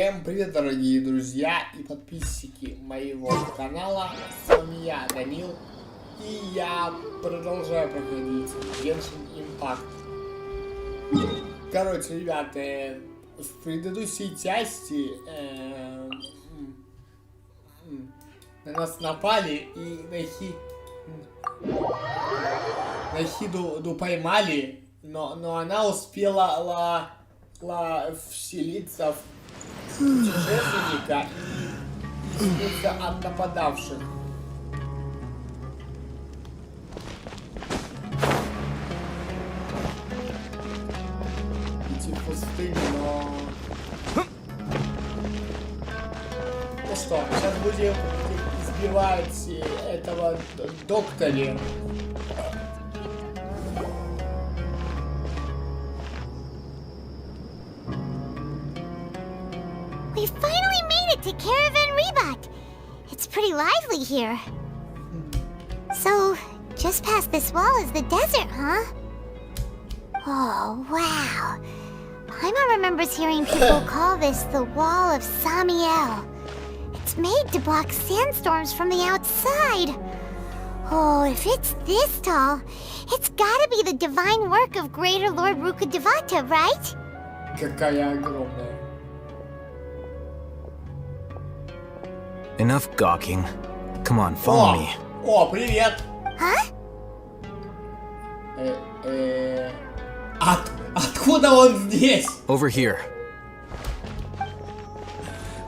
Всем привет, дорогие друзья и подписчики моего канала. С вами я, Данил, и я продолжаю проходить Genshin Impact. Короче, ребята, в предыдущей части на нас напали и на Хиду поймали, но она успела вселиться в путешественника и избавиться от нападавших. Идти в пустыню, но... Ну что, сейчас будем избивать этого доктора. We finally made it to Caravan Reebok. It's pretty lively here. So, just past this wall is the desert, huh? Oh, wow. Paimon remembers hearing people call this the Wall of Samiel. It's made to block sandstorms from the outside. Oh, if it's this tall, it's gotta be the divine work of Greater Lord Rukkhadevata, right? Какая огромная. Enough gawking. Come on, follow me. О, привет! Huh? Откуда он здесь? Over here.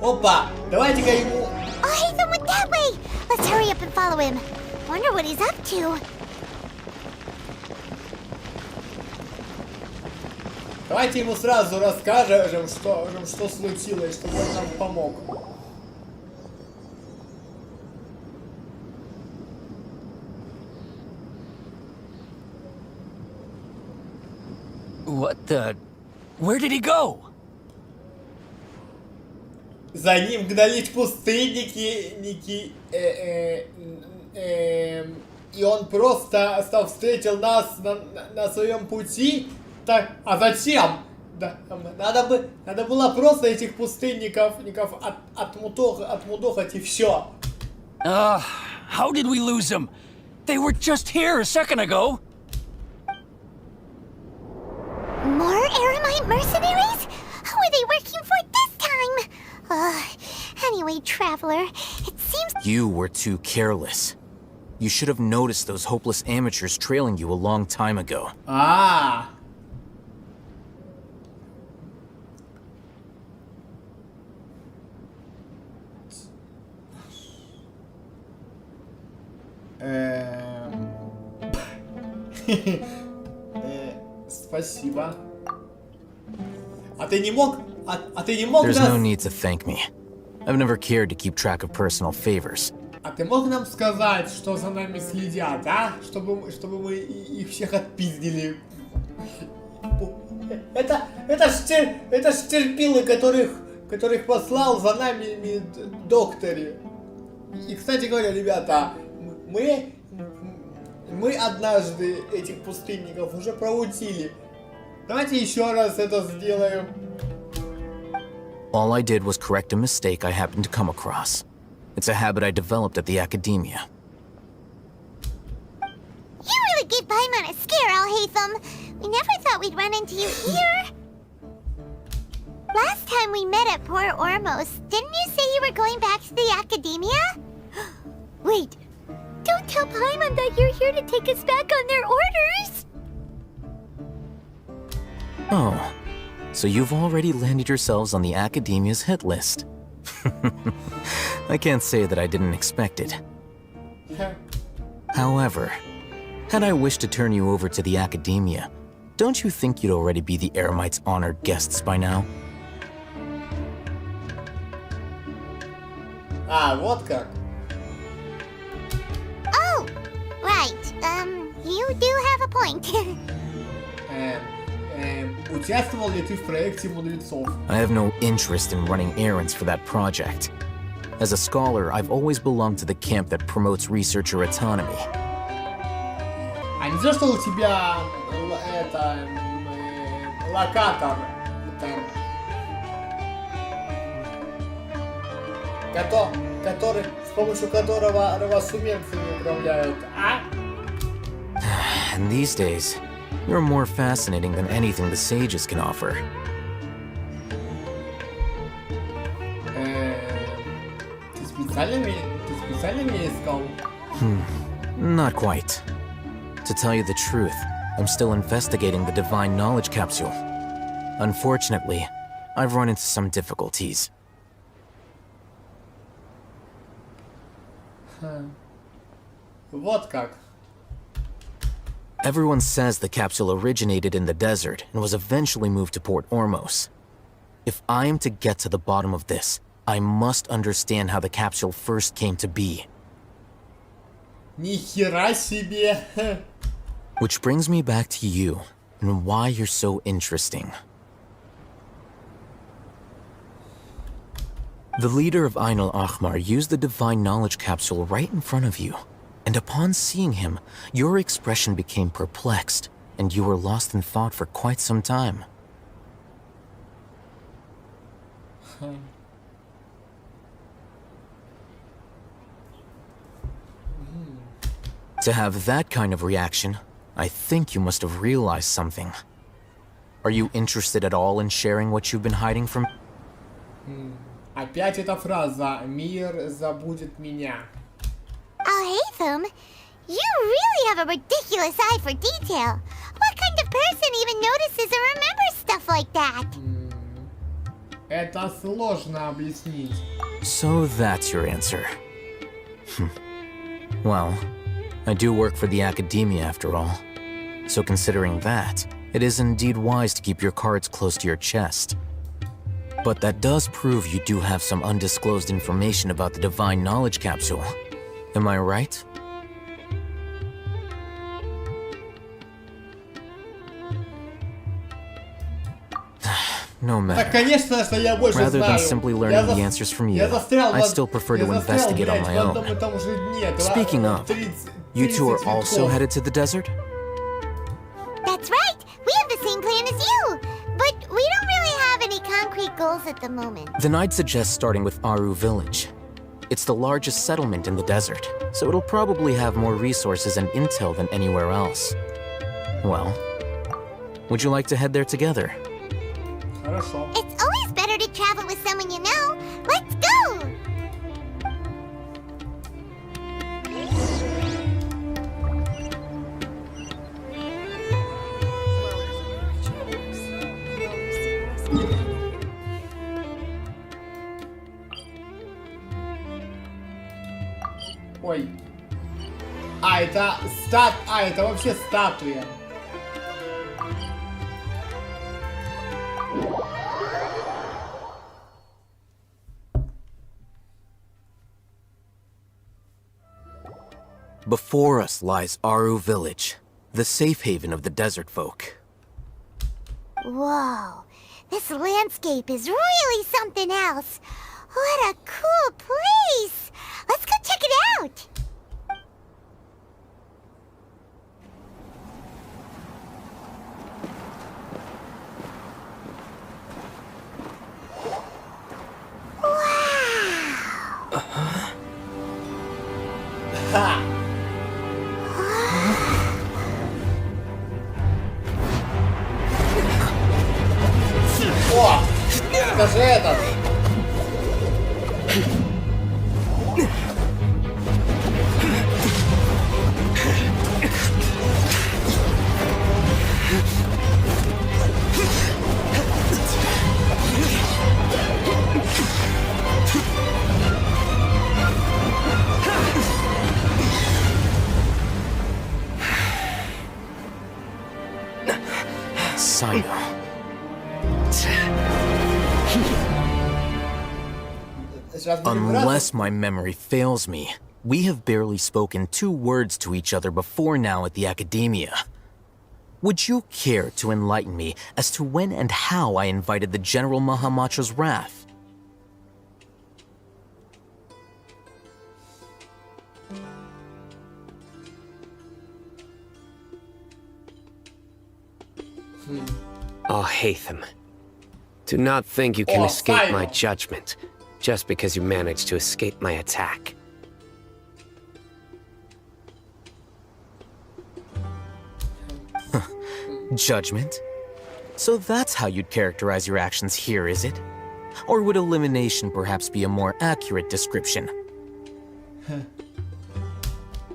Опа, давайте-ка ему... Oh, Hatham went that way! Let's hurry up and follow him. Wonder what he's up to. Давайте ему сразу расскажем, что случилось, чтобы он нам помог. What the... Where did he go? За ним гнались пустынники, и он просто встретил нас на своем пути. Так, а зачем? Да, надо было просто этих пустынников отмудохать и все. How did we lose him? They were just here a second ago. More Aramite mercenaries? Who are they working for this time? Anyway, Traveler, it seems... You were too careless. You should have noticed those hopeless amateurs trailing you a long time ago. А. Спасибо. А ты не мог There's нас... no need to thank me. I've never cared to keep track of personal favors. А ты мог нам сказать, что за нами следят, а? Чтобы мы их всех отпиздили. Это ж терпилы, которых послал за нами докторе. И, кстати говоря, ребята, мы однажды этих пустынников уже проучили. Давайте еще раз это сделаем. All I did was correct a mistake I happened to come across. It's a habit I developed at the academia. You really gave Paimon a scare, Al-Hatham. We never thought we'd run into you here. Last time we met at Port Ormos, didn't you say you were going back to the academia? Wait, don't tell Paimon that you're here to take us back on their orders! Oh, so you've already landed yourselves on the academia's hit list. I can't say that I didn't expect it. However, had I wished to turn you over to the academia, don't you think you'd already be the Eremites' honored guests by now? А, вот как. Oh, right. You do have a point. Участвовал ли ты в проекте мудрецов? I have no interest in running errands for that project. As a scholar, I've always belonged to the camp that promotes researcher autonomy. А не то, что у тебя локатор. Который, с помощью которого суменцами управляют, а? And these days, you're more fascinating than anything the sages can offer. Ты специально меня искал? Not quite. To tell you the truth, I'm still investigating the divine knowledge capsule. Unfortunately, I've run into some difficulties. Вот как. Everyone says the capsule originated in the desert and was eventually moved to Port Ormos. If I am to get to the bottom of this, I must understand how the capsule first came to be. Ни хера себе. Which brings me back to you and why you're so interesting. The leader of Ain al-Ahmar used the divine knowledge capsule right in front of you, and upon seeing him, your expression became perplexed, and you were lost in thought for quite some time. To have that kind of reaction, I think you must have realized something. Are you interested at all in sharing what you've been hiding from? Опять эта фраза «Мир забудет меня». Oh, Hatham, you really have a ridiculous eye for detail. What kind of person even notices or remembers stuff like that? Это сложно объяснить. So that's your answer. Well, I do work for the academia after all. So considering that, it is indeed wise to keep your cards close to your chest. But that does prove you do have some undisclosed information about the divine knowledge capsule. Am I right? No Так, matter. конечно, что я больше Rather знаю. than simply learning the answers from you, Я застрял, I'd still prefer to investigate on my в одном own. и том же дне. Speaking of, 30 You two are 30 also витков. headed to the desert? That's right. We have the same plan as you. But we don't really have any concrete goals at the moment. Then I'd suggest starting with Aru Village. It's the largest settlement in the desert, so it'll probably have more resources and intel than anywhere else. Well, would you like to head there together? Хорошо. It's always better to travel with someone you know. Let's go! Ой. Это это вообще статуя. Before us lies Aru Village, the safe haven of the desert folk. Whoa, this landscape is really something else. What a cool place! Let's go check it out! Wow! Ха! О! Это же этот! Sayno. Сейчас будем Unless my memory fails me, we have barely spoken 2 words to each other before now at the academia. Would you care to enlighten me as to when and how I invited the General Mahamatra's wrath? Oh, Hatham. Do not think you can Oh, escape my Sayno. judgment. just because you managed to escape my attack. Judgment? So that's how you'd characterize your actions here, is it? Or would elimination perhaps be a more accurate description?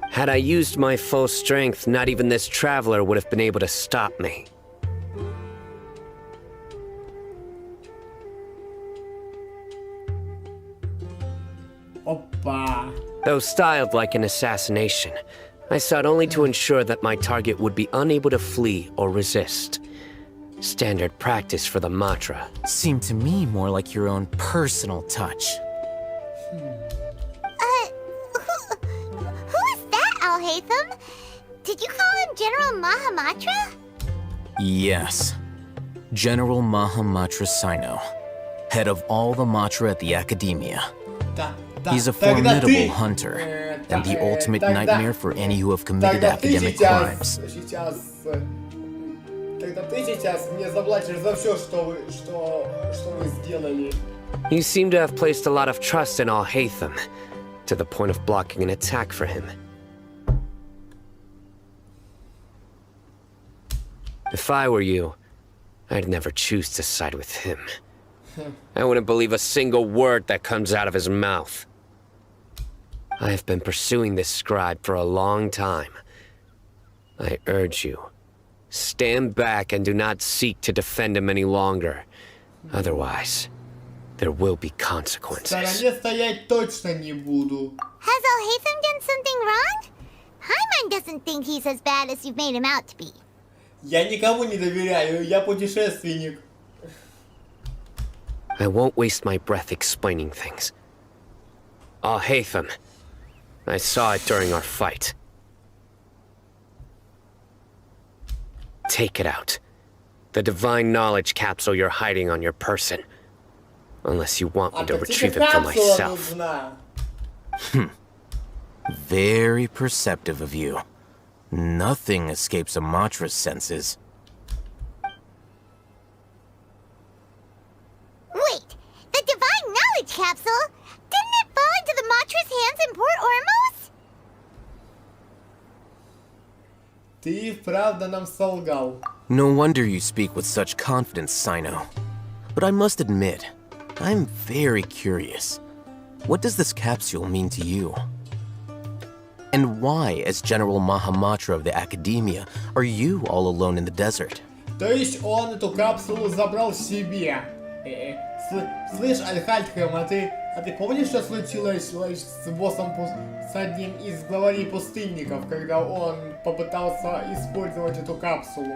Had I used my full strength, not even this traveler would have been able to stop me. Опа. Though styled like an assassination, I sought only to ensure that my target would be unable to flee or resist. Standard practice for the Matra. Seemed to me more like your own personal touch. Who is that, Alhaitham? Did you call him General Mahamatra? Yes. General Mahamatra Sayno, head of all the Matra at the Academia. He's a formidable hunter, and the ultimate nightmare for any who have committed academic crimes. Тогда ты сейчас мне заплатишь за все, что вы сделали. You seem to have placed a lot of trust in Alhaitham, to the point of blocking an attack for him. If I were you, I'd never choose to side with him. I wouldn't believe a single word that comes out of his mouth. I have been pursuing this scribe for a long time. I urge you, stand back and do not seek to defend him any longer. Otherwise, there will be В consequences. стороне стоять точно не буду. Has Alhaitham done something wrong? Paimon doesn't think he's as bad as you've made him out to be. Я никому не доверяю, я путешественник. I won't waste my breath explaining things. Alhaitham, I saw it during our fight. Take it out. The divine knowledge capsule you're hiding on your person. Unless you want me to retrieve it for myself. Very perceptive of you. Nothing escapes a Matra's senses. Wait, the divine knowledge capsule? Didn't it fall into the Matra's hands in Port Ormos? Ты правда нам солгал. No wonder you speak with such confidence, Sayno. But I must admit, I'm very curious. What does this capsule mean to you? And why, as General Mahamatra of the Academia, are you all alone in the desert? То есть он эту капсулу забрал себе. Слышь, Альхальтхэм, а ты помнишь, что случилось с боссом, с одним из главарей пустынников, когда он попытался использовать эту капсулу?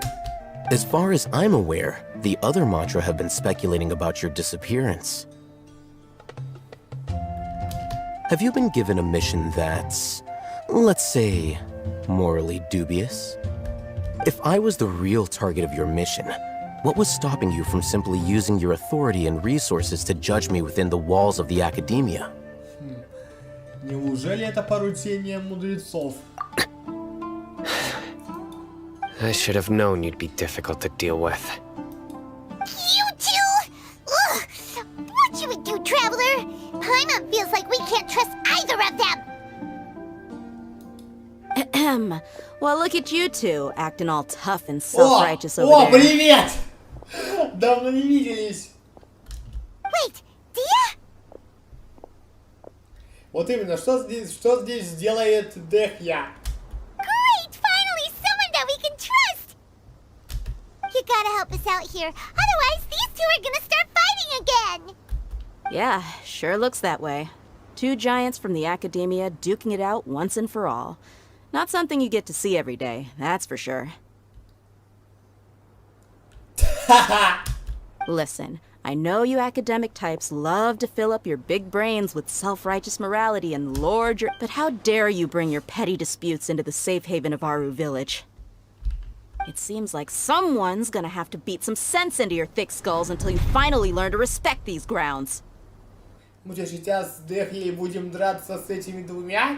As far as I'm aware, the other Matra have been speculating about your disappearance. Have you been given a mission that's, let's say, morally dubious? If I was the real target of your mission, what was stopping you from simply using your authority and resources to judge me within the walls of the Academia? Неужели это поручение мудрецов? I should have known you'd be difficult to deal with. You two? Ugh! What should we do, Traveler? Paimon feels like we can't trust either of them. Ahem. Well, look at you two, acting all tough and self-righteous over О, there. привет! Давно не виделись. Wait, Dia? Вот именно, что здесь делает Дехья? Great! Finally, someone that we can trust! You gotta help us out here, otherwise these two are gonna start fighting again! Yeah, sure looks that way. Two giants from the Academia duking it out once and for all. Not something you get to see every day, that's for sure. Listen, I know you academic types love to fill up your big brains with self-righteous morality and lord your... But how dare you bring your petty disputes into the safe haven of Aru Village? It seems like someone's gonna have to beat some sense into your thick skulls until you finally learn to respect these grounds. Мы что, сейчас с Дехьей будем драться с этими двумя?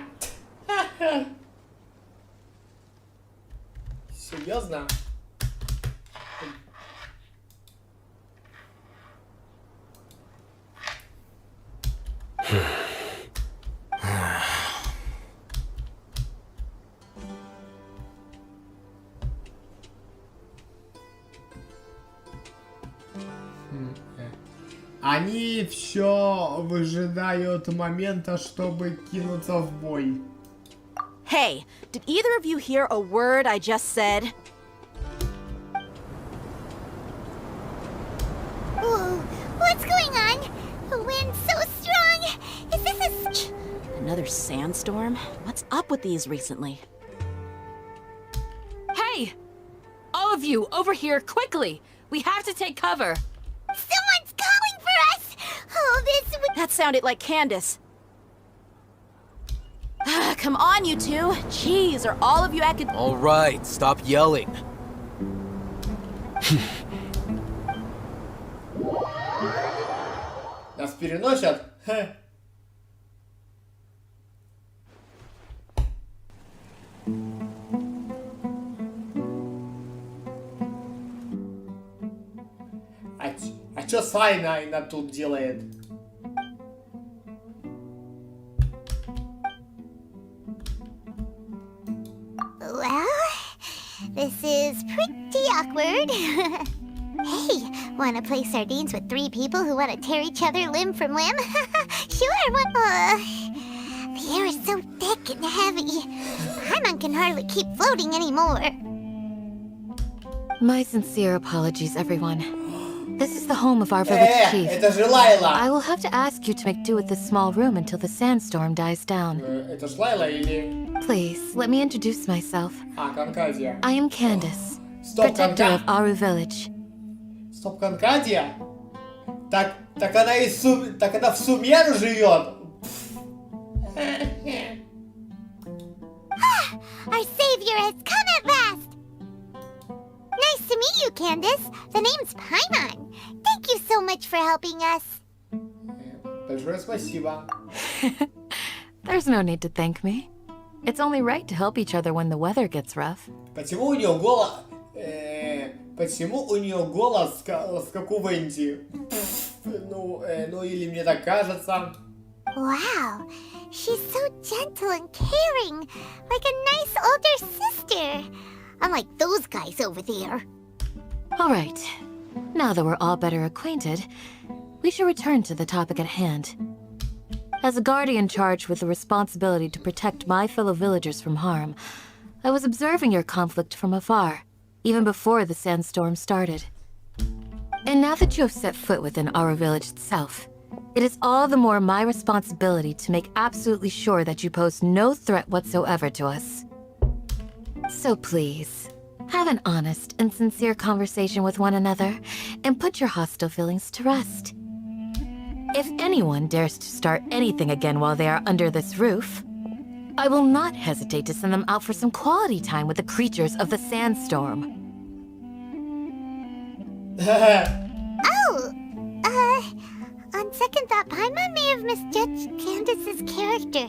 Серьезно? Они все выжидают момента, чтобы кинуться в бой. Hey, did either of you hear a word I just said? Whoa, what's going on? The wind's so strong. Is this a... Another sandstorm? What's up with these recently? Hey! All of you, over here, quickly! We have to take cover! Someone's calling for us! Oh, this... That sounded like Candace. Come on, you two. Jeez, are all of you All right, stop yelling. Нас переносят? Хе. А чё Сайно тут делает? Well, this is pretty awkward. Hey, wanna play sardines with 3 people who wanna tear each other limb from limb? Sure, what? The air is so thick and heavy. Paimon can hardly keep floating anymore. My sincere apologies, everyone. This is the home of our village chief. Это же Лайла. I will have to ask you to make do with this small room until the sandstorm dies down. Это ж Лайла или... Please, let me introduce myself. Конкадия. I am Candace, Стоп, protector of Aru village. Стоп, Конкадия? Так она так она в Сумеру живет. Our savior has come at last! Nice to meet you, Candace. The name's Paimon. Thank you so much for helping us. Большое спасибо. There's no need to thank me. It's only right to help each other when the weather gets rough. Почему у нее голос... Почему у нее голос как у Венди? Ну или мне так кажется. Wow, she's so gentle and caring, like a nice older sister. Unlike those guys over there. All right. Now that we're all better acquainted, we should return to the topic at hand. As a guardian charged with the responsibility to protect my fellow villagers from harm, I was observing your conflict from afar, even before the sandstorm started. And now that you have set foot within our village itself, it is all the more my responsibility to make absolutely sure that you pose no threat whatsoever to us. So please, have an honest and sincere conversation with one another, and put your hostile feelings to rest. If anyone dares to start anything again while they are under this roof, I will not hesitate to send them out for some quality time with the creatures of the sandstorm. Oh, on second thought, Paimon may have misjudged Candace's character.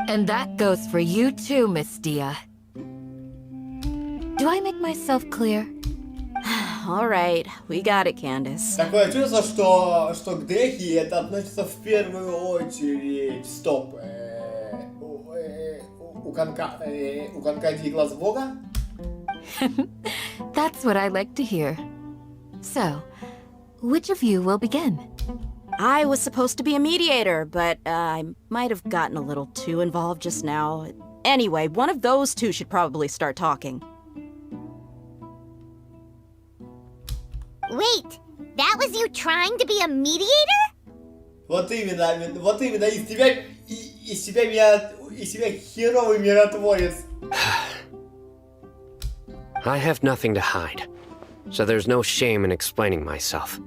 And that goes for you too, Miss Dia. Do I make myself clear? All right, we got it, Candace. Такое чувство, что к Дехи это относится в первую очередь. Стоп. У Конкадии глаз Бога? That's what I like to hear. So, which of you will begin? I was supposed to be a mediator, but I might have gotten a little too involved just now. Anyway, one of those two should probably start talking. Wait, that was you trying to be a mediator? Вот именно, из себя херовый миротворец. I have nothing to hide, so there's no shame in explaining myself.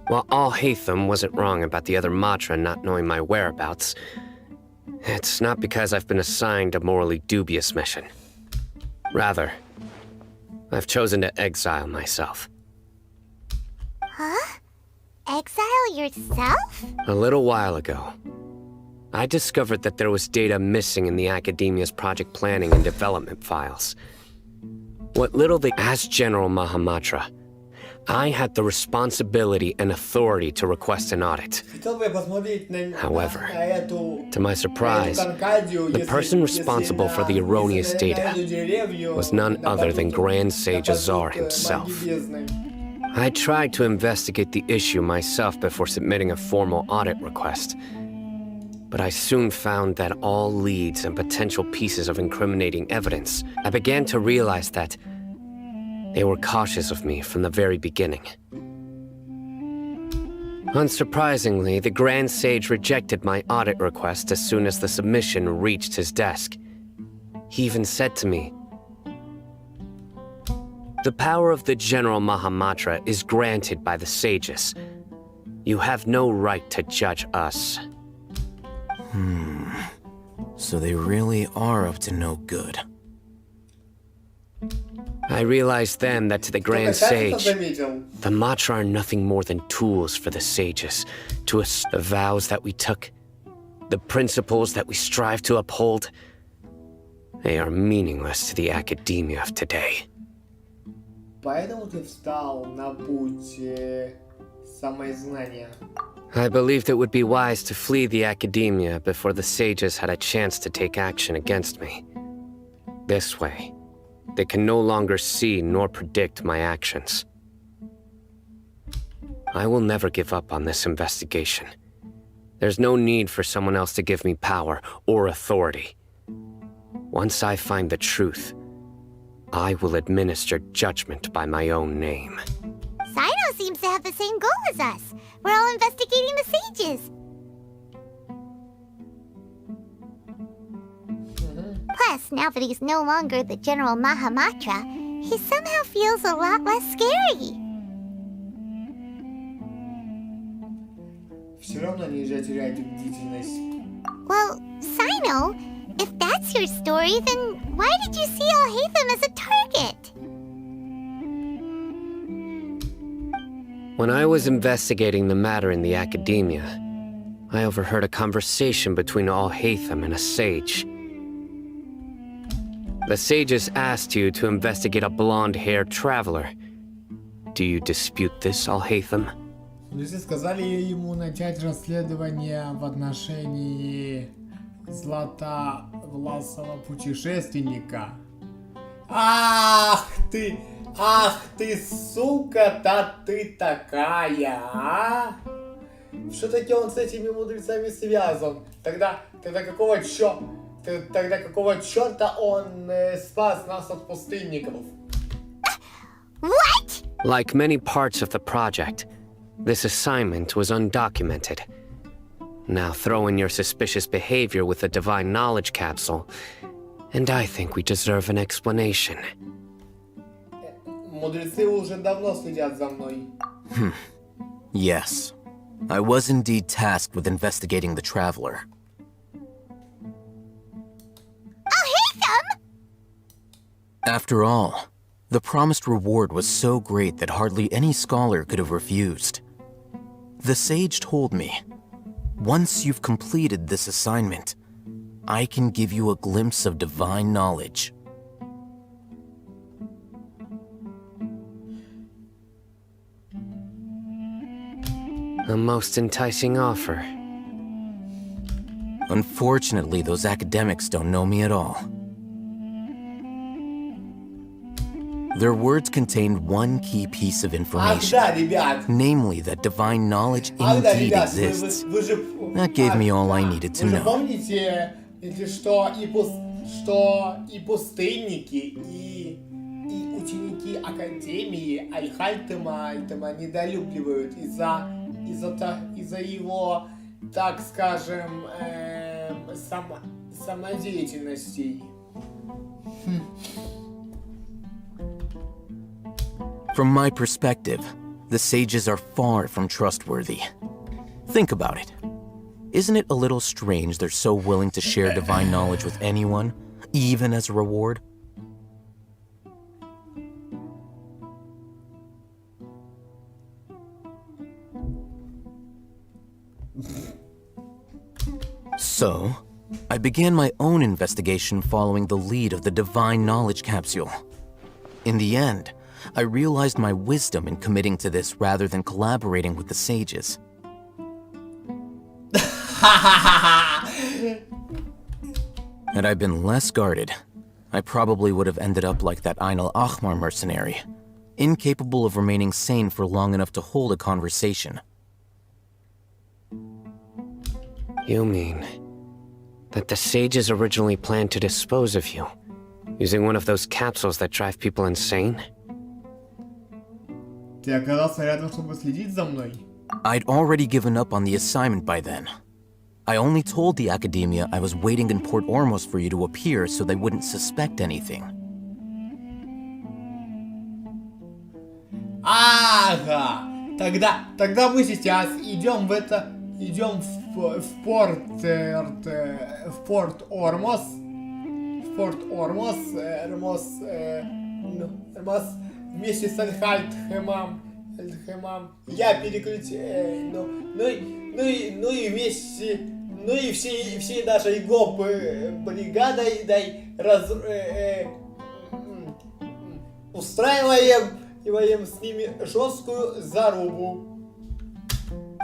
While all Hatham wasn't wrong about the other Matra not knowing my whereabouts, it's not because I've been assigned a morally dubious mission. Rather, I've chosen to exile myself. Huh? Exile yourself? A little while ago, I discovered that there was data missing in the Academia's project planning and development files. What little they... As General Mahamatra, I had the responsibility and authority to request an audit. Хотел бы я посмотреть However, на эту... To my surprise, the person responsible for the erroneous data was none other than Grand Sage Azar himself. I tried to investigate the issue myself before submitting a formal audit request, but I soon found that all leads and potential pieces of incriminating evidence, I began to realize that they were cautious of me from the very beginning. Unsurprisingly, the Grand Sage rejected my audit request as soon as the submission reached his desk. He even said to me, "The power of the General Mahamatra is granted by the sages. You have no right to judge us." So they really are up to no good. I realized then that to the Grand Sage, заметил. the Matra are nothing more than tools for the sages. To us, the vows that we took, the principles that we strive to uphold, they are meaningless to the academia of today. Поэтому ты встал на путь самознания. I believed it would be wise to flee the academia before the sages had a chance to take action against me. This way, they can no longer see nor predict my actions. I will never give up on this investigation. There's no need for someone else to give me power or authority. Once I find the truth, I will administer judgment by my own name. Cyno seems to have the same goal as us. We're all investigating the sages. Plus, now that he's no longer the General Mahamatra, he somehow feels a lot less scary. Все равно нельзя терять бдительность. Well, Cyno, if that's your story, then why did you see Alhaitham as a target? When I was investigating the matter in the academia, I overheard a conversation between Alhaitham and a sage. The sages asked you to investigate a blonde-haired traveler. Do you dispute this, Alhaitham? Люди сказали ему начать расследование в отношении златовласого путешественника. Ах ты, сука-то ты такая, а? Все-таки он с этими мудрецами связан. Тогда какого черта он спас нас от пустынников? What? Like many parts of the project, this assignment was undocumented. Now throw in your suspicious behavior with the Divine Knowledge Capsule, and I think we deserve an explanation. Мудрецы уже давно следят за мной. Yes, I was indeed tasked with investigating the traveler. Alhaitham! After all, the promised reward was so great that hardly any scholar could have refused. The sage told me, once you've completed this assignment, I can give you a glimpse of divine knowledge. A most enticing offer. Unfortunately, those academics don't know me at all. Their words contained one key piece of Ах information, да, ребят. namely that divine knowledge Ах да, indeed ребят, exists. вы же... That gave me all I needed to Вы же know. помните, что и пустынники, и ученики Академии Альхальтема недолюбливают из-за его, так скажем, самодеятельностей. From my perspective, the sages are far from trustworthy. Think about it. Isn't it a little strange they're so willing to share divine knowledge with anyone, even as a reward? So, I began my own investigation following the lead of the Divine Knowledge Capsule. In the end, I realized my wisdom in committing to this rather than collaborating with the sages. Had I been less guarded, I probably would have ended up like that Ain al-Ahmar mercenary, incapable of remaining sane for long enough to hold a conversation. You mean that the sages originally planned to dispose of you, using one of those capsules that drive people insane? Ты оказался рядом, чтобы следить за мной? I'd already given up on the assignment by then. I only told the Academia I was waiting in Port Ormos for you to appear so they wouldn't suspect anything. Ага, тогда мы сейчас идем в Порт Ормос, вместе с Альхальдхемом. Я переключил, ну и вместе, ну и всей нашей бригадой устраиваем с ними жесткую зарубу.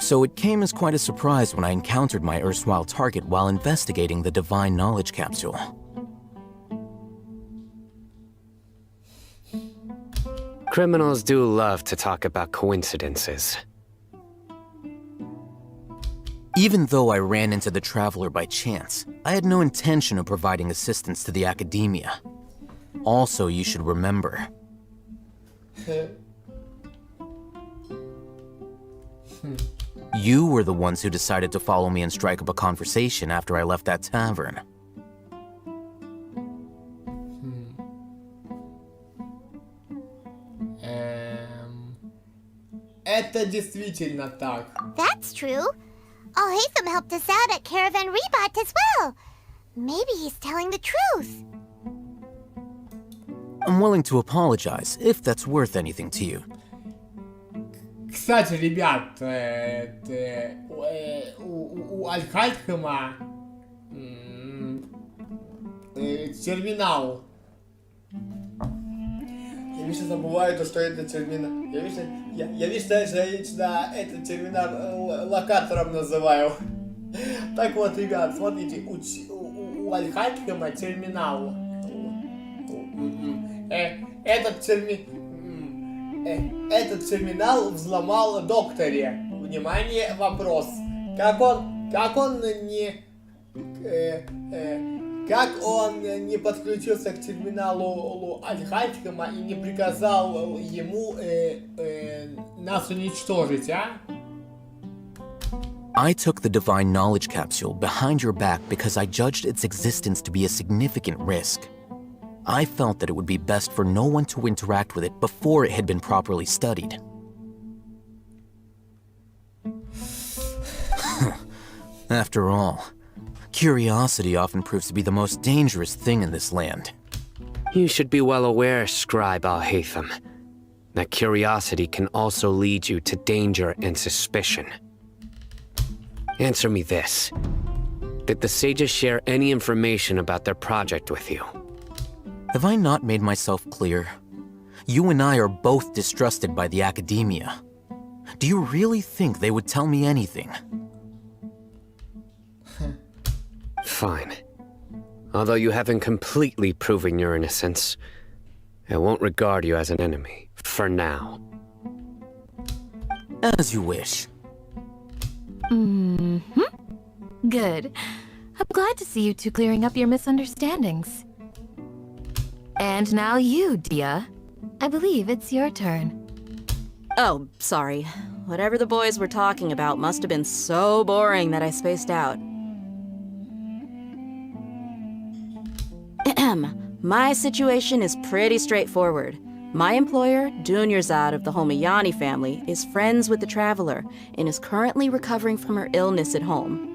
So it came as quite a surprise when I encountered my erstwhile target while investigating the Divine Knowledge Capsule. Criminals do love to talk about coincidences. Even though I ran into the Traveler by chance, I had no intention of providing assistance to the Academia. Also, you should remember. You were the ones who decided to follow me and strike up a conversation after I left that tavern. Это действительно так. That's true. Al-Haytham helped us out at Caravan Rebat as well. Maybe he's telling the truth. I'm willing to apologize, if that's worth anything to you. Кстати, ребят, у Аль-Хальдхема терминал. Я вечно забываю то, что это терминал. Я вечно это терминал локатором называю. Так вот, ребят, смотрите, у Аль-Хальдхема терминал. Этот терминал взломал докторе. Внимание, вопрос. Как он не подключился к терминалу Аль-Хальдхема и не приказал ему нас уничтожить, а? I took the Divine Knowledge Capsule behind your back because I judged its existence to be a significant risk. I felt that it would be best for no one to interact with it before it had been properly studied. After all, curiosity often proves to be the most dangerous thing in this land. You should be well aware, Scribe Al-Haytham, that curiosity can also lead you to danger and suspicion. Answer me this. Did the sages share any information about their project with you? Have I not made myself clear? You and I are both distrusted by the Academia. Do you really think they would tell me anything? Fine. Although you haven't completely proven your innocence, I won't regard you as an enemy, for now. As you wish. Good. I'm glad to see you two clearing up your misunderstandings. And now you, Dia. I believe it's your turn. Oh, sorry. Whatever the boys were talking about must have been so boring that I spaced out. My situation is pretty straightforward. My employer, Dunyarzad of the Homayani family, is friends with the Traveler and is currently recovering from her illness at home.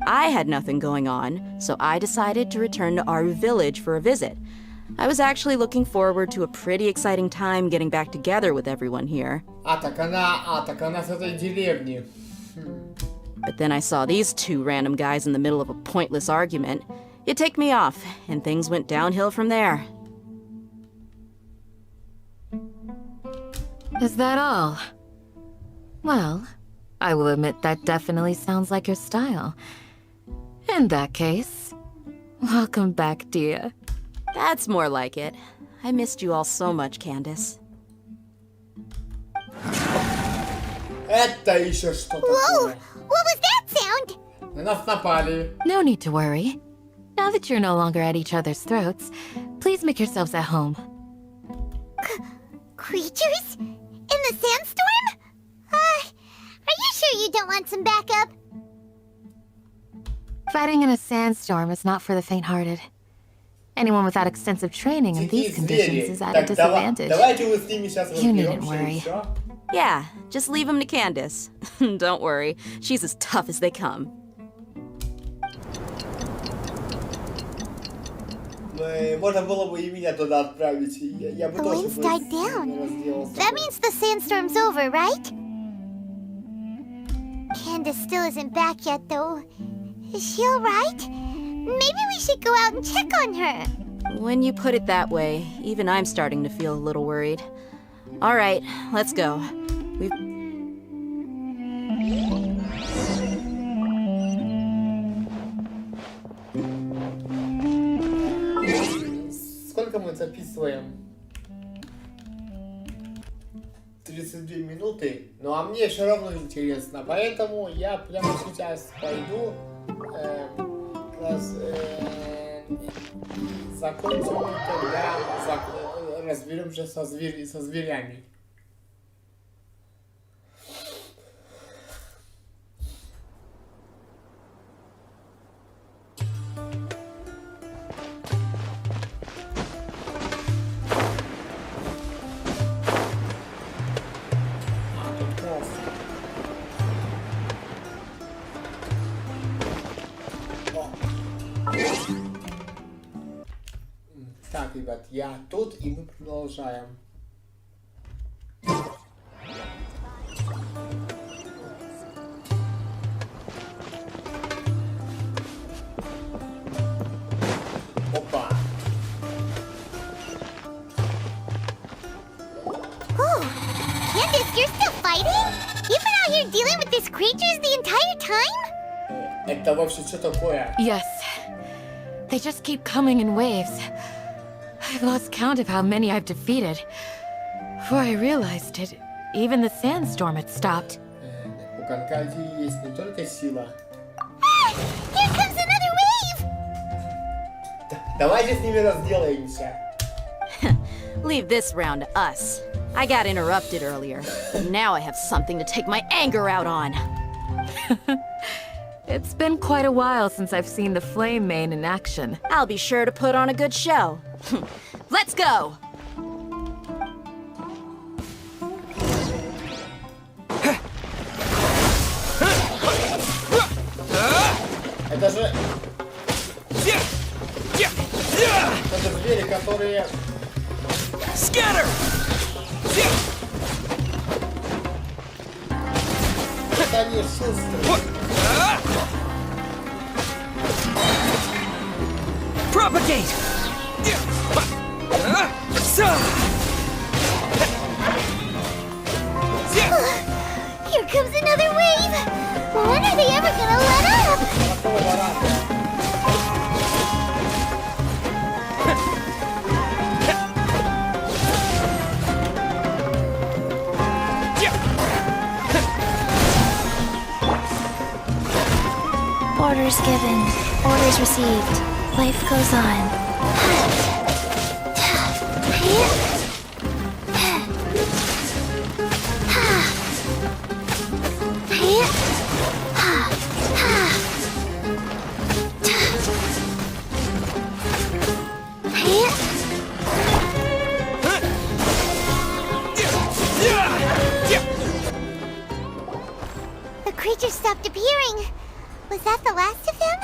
I had nothing going on, so I decided to return to Aru Village for a visit. I was actually looking forward to a pretty exciting time getting back together with everyone here. Так она с этой деревни. But then I saw these two random guys in the middle of a pointless argument. It ticked me off, and things went downhill from there. Is that all? Well, I will admit that definitely sounds like your style. In that case, welcome back, dear. That's more like it. I missed you all so much, Candace. Это еще что Whoa! такое? What was that sound? На нас напали. No need to worry. Now that you're no longer at each other's throats, please make yourselves at home. Creatures? In the sandstorm? Are you sure you don't want some backup? Fighting in a sandstorm is not for the faint-hearted. Anyone without extensive training in these Такие conditions звери. is at a Так, disadvantage. давайте мы с ними сейчас You needn't разберемся и worry. всё. Yeah, just leave them to Candace. Don't worry, she's as tough as they come. Можно было бы и меня туда отправить. Я бы The тоже winds бы died с ними down. разделался. That means the sandstorm's over, right? Candace still isn't back yet, though. Is she alright? Maybe we should go out and check on her. When you put it that way, even I'm starting to feel a little worried. All right, let's go. We've... Сколько мы записываем? 32 минуты. Ну а мне все равно интересно, поэтому я прямо сейчас пойду закончим, когда разберемся со зверями. Так, ребят, я тут, и мы продолжаем. Опа. Oh, Candace, you're still fighting? You've been out here dealing with these creatures the entire time? Это вообще что такое? Yes. They just keep coming in waves. I've lost count of how many I've defeated. Before I realized it, even the sandstorm had stopped. У Конкади есть не только сила. Ah, here comes another wave! Давайте с ними разделаемся. Leave this round to us. I got interrupted earlier. Now I have something to take my anger out on. It's been quite a while since I've seen the Flame Mane in action. I'll be sure to put on a good show. Let's go! Это же звери, которые... Scatter! Это они шустрые. Propagate! Here comes another wave! When are they ever gonna let up? Какого рада? Orders given. Orders received. Life goes on. The creatures stopped appearing. Was that the last of them?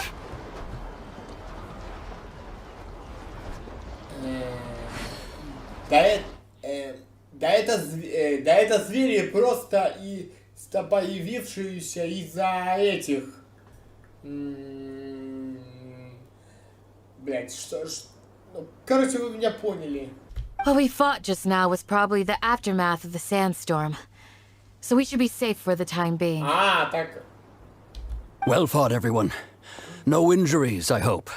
Да это звери просто и появившуюся из-за этих... Блять, ну, короче, вы меня поняли. What we fought just now was probably the aftermath of the sandstorm. So we should be safe for the time being. А, так... Well fought, everyone. No injuries, I hope.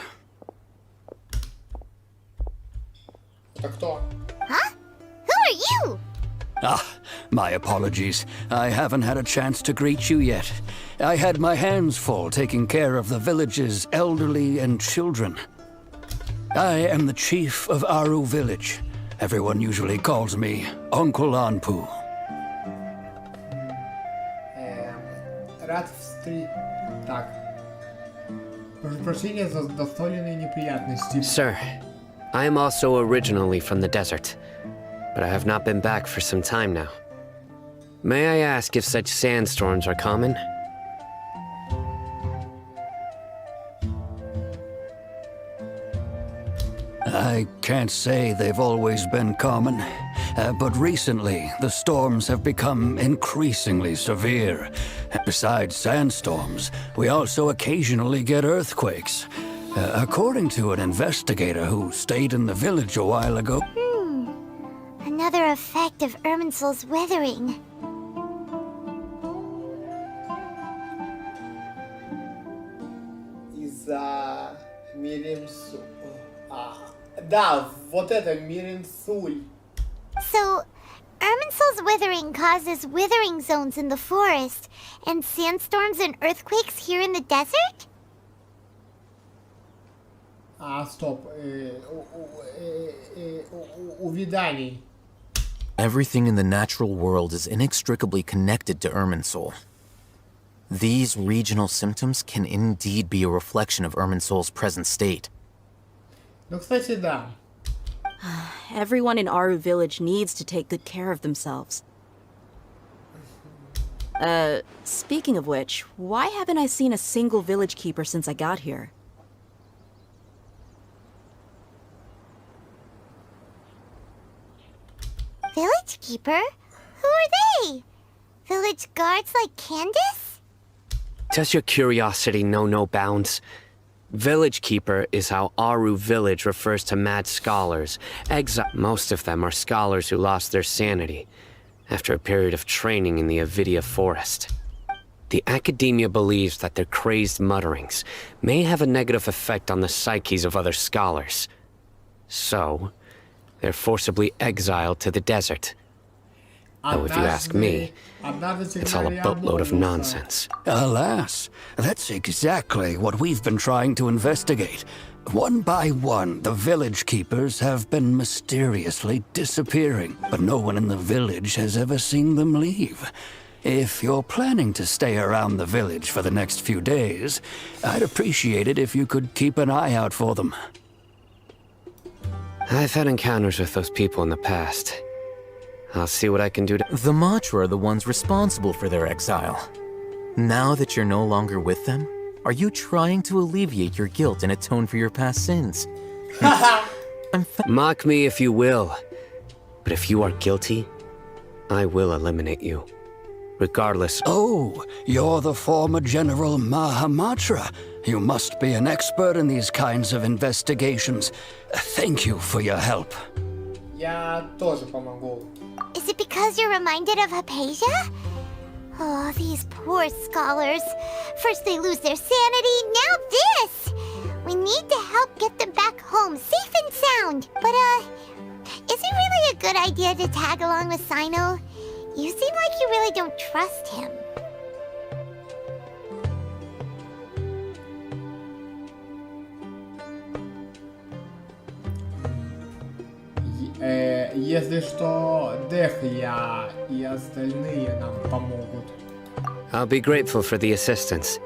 Это кто? Huh? Who are you? Ah, my apologies. I haven't had a chance to greet you yet. I had my hands full taking care of the village's elderly and children. I am the chief of Aru village. Everyone usually calls me Uncle Anpu. Рад встретить... Так. Прошу прощения за доставленные неприятности. Sir, I am also originally from the desert, but I have not been back for some time now. May I ask if such sandstorms are common? I can't say they've always been common, but recently the storms have become increasingly severe. Besides sandstorms, we also occasionally get earthquakes. According to an investigator who stayed in the village a while ago... Another effect of Irminsul's weathering. Из-за Миринсуль. Да, вот это Миринсуль. So, Irminsul's withering causes withering zones in the forest, and sandstorms and earthquakes here in the desert? Стоп. Увяданий. Everything in the natural world is inextricably connected to Irminsul. These regional symptoms can indeed be a reflection of Irminsul's present state. Ну, кстати, да. Everyone in Aru village needs to take good care of themselves. Speaking of which, why haven't I seen a single village keeper since I got here? Village keeper? Who are they? Village guards like Candace? Does your curiosity know no bounds? Village Keeper is how Aru village refers to mad scholars. Most of them are scholars who lost their sanity after a period of training in the Avidia forest. The Academia believes that their crazed mutterings may have a negative effect on the psyches of other scholars. So, they're forcibly exiled to the desert. Though if you ask me, it's all a boatload of nonsense. Alas, that's exactly what we've been trying to investigate. One by one, the village keepers have been mysteriously disappearing, but no one in the village has ever seen them leave. If you're planning to stay around the village for the next few days, I'd appreciate it if you could keep an eye out for them. I've had encounters with those people in the past. I'll see what I can do to... The Matra are the ones responsible for their exile. Now that you're no longer with them, are you trying to alleviate your guilt and atone for your past sins? Mock me if you will, but if you are guilty, I will eliminate you. Regardless... Oh, you're the former General Mahamatra. You must be an expert in these kinds of investigations. Thank you for your help. Я тоже помогу. Is it because you're reminded of Hypatia? Oh, these poor scholars. First they lose their sanity, now this! We need to help get them back home, safe and sound. But, is it really a good idea to tag along with Cyno? You seem like you really don't trust him. Если что, Дехья и остальные нам помогут. I'll be grateful for the assistance.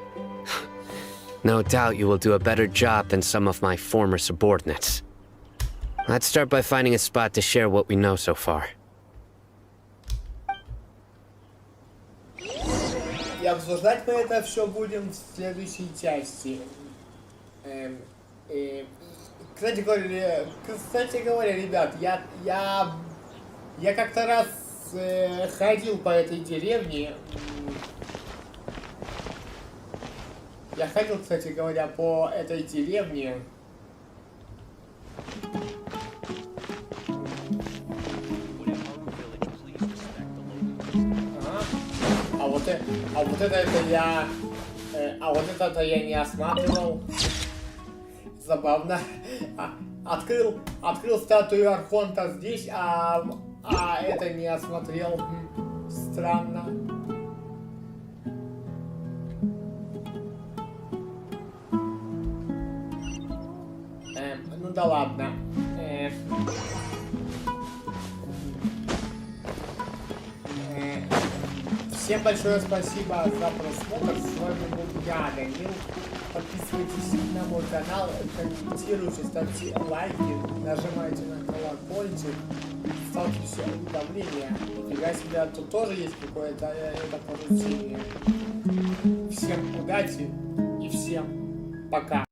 No doubt you will do a better job than some of my former subordinates. Let's start by finding a spot to share what we know so far. И обсуждать мы это все будем в следующей части. Кстати говоря, ребят, я как-то раз ходил по этой деревне. Я ходил, кстати говоря, по этой деревне. А вот это я не осматривал. Забавно. Открыл статую Архонта здесь, а это не осмотрел. Странно. Ну да ладно. Всем большое спасибо за просмотр. С вами был я, Данил. Подписывайтесь на мой канал, комментируйте, ставьте лайки, нажимайте на колокольчик, ставьте все уведомления. Нифига себе, тут тоже есть какое-то это поручение. Всем удачи и всем пока.